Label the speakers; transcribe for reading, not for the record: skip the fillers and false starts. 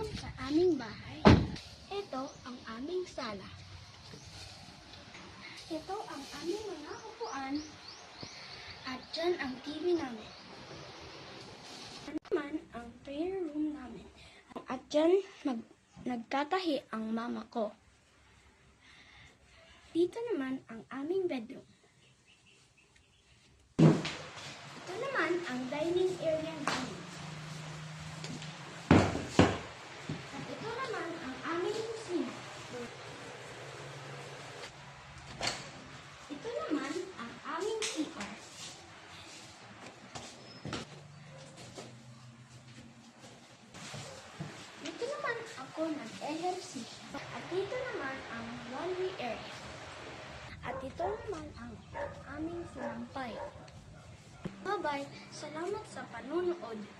Speaker 1: Welcome sa aming bahay. Ito ang aming sala. Ito ang aming mga upuan. At dyan ang TV namin. At naman ang prayer room namin. At dyan nagtatahi ang mama ko. Dito naman ang aming bedroom. Ito naman ang dining area namin. At ito naman ang aming kusina. Ito naman ang aming CR. Dito naman ako nag-ehersisyo. At dito naman ang laundry area. At ito naman ang aming sinampay. Bye-bye! Salamat sa panunood!